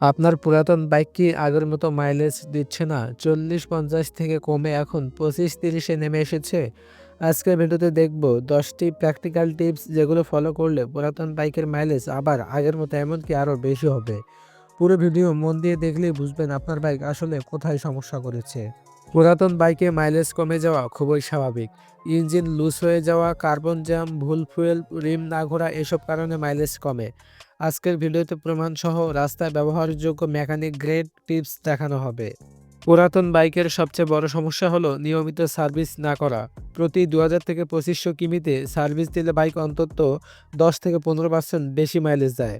আপনার পুরাতন বাইক কি আগের মতো মাইলেজ দিচ্ছে না? ৪০-৫০ থেকে কমে এখন ২৫-৩০ এ নেমে এসেছে? আজকের ভিডিওতে দেখব ১০টি প্র্যাকটিক্যাল টিপস যেগুলো ফলো করলে পুরাতন বাইকের মাইলেজ আবার আগের মতো এমনকি আরও বেশি হবে। পুরো ভিডিও মন দিয়ে দেখলেই বুঝবেন আপনার বাইক আসলে কোথায় সমস্যা করেছে। পুরাতন বাইকে মাইলেজ কমে যাওয়া খুবই স্বাভাবিক। ইঞ্জিন লুজ হয়ে যাওয়া, কার্বন জ্যাম, ভুল ফুয়েল, রিম না ঘোরা এসব কারণে মাইলেজ কমে। আজকের ভিডিওতে প্রমাণসহ রাস্তায় ব্যবহারযোগ্য মেকানিক গ্রেড টিপস দেখানো হবে। পুরাতন বাইকের সবচেয়ে বড় সমস্যা হলো নিয়মিত সার্ভিস না করা। প্রতি ২০০০ থেকে ২৫০০ কিমিতে সার্ভিস দিলে বাইক অন্তত ১০ থেকে ১৫% বেশি মাইলেজ দেয়।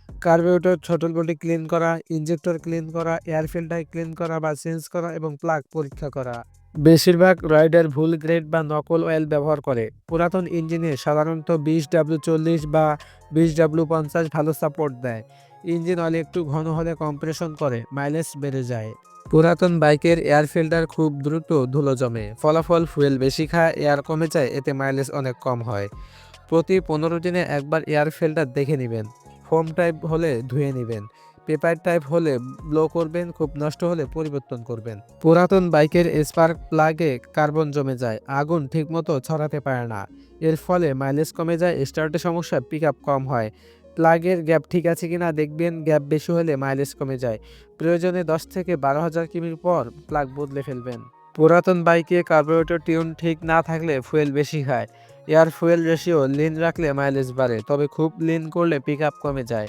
কার্বোরেটর থ্রোটল বডি ক্লিন করা, ইনজেক্টর ক্লিন করা, এয়ার ফিল্টার ক্লিন করা বা চেঞ্জ করা এবং প্লাগ পরীক্ষা করা। বেশিরভাগ রাইডার ভুল গ্রেড বা নকল অয়েল ব্যবহার করে। পুরাতন ইঞ্জিনে সাধারণত ২০W40 বা ২০W50 ভালো সাপোর্ট দেয়। ইঞ্জিন অয়েল একটু ঘন হলে কম্প্রেশন করে মাইলেজ বেড়ে যায়। পুরাতন বাইকের এয়ার ফিল্টার খুব দ্রুত ধুলো জমে, ফলাফল ফুয়েল বেশি খায়, এয়ার কমে যায়, এতে মাইলেজ অনেক কম হয়। প্রতি ১৫ দিনে একবার এয়ার ফিল্টার দেখে নেবেন। ফোম টাইপ হলে ধুয়ে নেবেন। পেপার টাইপ হলে ব্লো করবেন, খুব নষ্ট হলে পরিবর্তন করবেন। পুরাতন বাইকের স্পার্ক প্লাগে কার্বন জমে যায়, আগুন ঠিকমতো ছড়াতে পারে না। এর ফলে মাইলেজ কমে যায়, স্টার্টের সমস্যা, পিক আপ কম হয়। প্লাগের গ্যাপ ঠিক আছে কিনা দেখবেন, গ্যাপ বেশি হলে মাইলেজ কমে যায়। প্রয়োজনে ১০ থেকে ১২,০০০ কিমির পর প্লাগ বদলে ফেলবেন। পুরাতন বাইকে কার্বোরেটর টিউন ঠিক না থাকলে ফুয়েল বেশি খায়। এয়ার ফুয়েল রেশিও লিন রাখলে মাইলেজ বাড়ে, তবে খুব লিন করলে পিক আপ কমে যায়।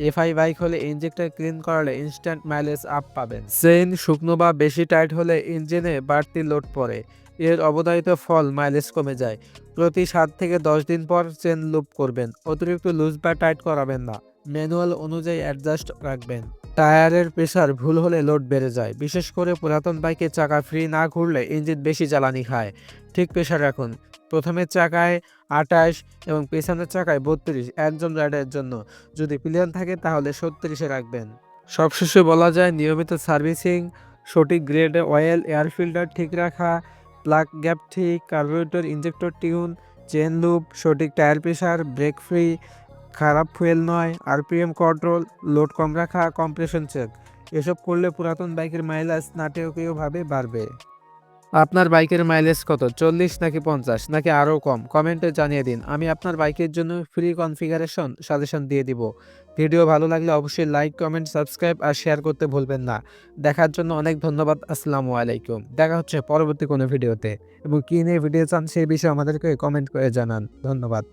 এফআই বাইক হলে ইঞ্জেক্টর ক্লিন করালে ইনস্ট্যান্ট মাইলেজ আপ পাবেন। চেইন শুকনো বা বেশি টাইট হলে ইঞ্জিনে বাড়তি লোড পড়ে, এর অবধারিত ফল মাইলেজ কমে যায়। প্রতি ৭ থেকে ১০ দিন পর চেন লুপ করবেন, অতিরিক্ত লুজ বা টাইট করাবেন না। ম্যানুয়াল অনুযায়ী অ্যাডজাস্ট রাখবেন। টায়ারের প্রেসার ভুল হলে লোড বেড়ে যায়, বিশেষ করে পুরাতন বাইকে চাকা ফ্রি না ঘুরলে ইঞ্জিন বেশি জ্বালানি খায়। ঠিক প্রেসার রাখুন, প্রথমের চাকায় ২৮ এবং পেছনের চাকায় ৩২, একজন রাইডারের জন্য। যদি প্লেন থাকে তাহলে ৩৬-এ রাখবেন। সবশেষে বলা যায় নিয়মিত সার্ভিসিং, সঠিক গ্রেডে অয়েল, এয়ার ফিল্টার ঠিক রাখা, প্লাগ গ্যাপ ঠিক, carburettor injector tune, chain loop, সঠিক টায়ার প্রেসার, ব্রেক ফ্রি, খারাপ ফুয়েল নয়, আরপিএম কন্ট্রোল, লোড কম রাখা, কম্প্রেশন চেক। এসব করলে পুরাতন বাইকের মাইলেজ নাটকীয়ভাবে বাড়বে। আপনার বাইকের মাইলেজ কত? ৪০ নাকি ৫০ নাকি আরও কম? কমেন্টে জানিয়ে দিন। আমি আপনার বাইকের জন্য ফ্রি কনফিগারেশন সাজেশন দিয়ে দিব। ভিডিও ভালো লাগলে অবশ্যই লাইক, কমেন্ট, সাবস্ক্রাইব আর শেয়ার করতে ভুলবেন না। দেখার জন্য অনেক ধন্যবাদ। আসসালামু আলাইকুম। দেখা হচ্ছে পরবর্তী কোনো ভিডিওতে। এবং কী নিয়ে ভিডিও চান সেই বিষয়ে আমাদেরকে কমেন্ট করে জানান। ধন্যবাদ।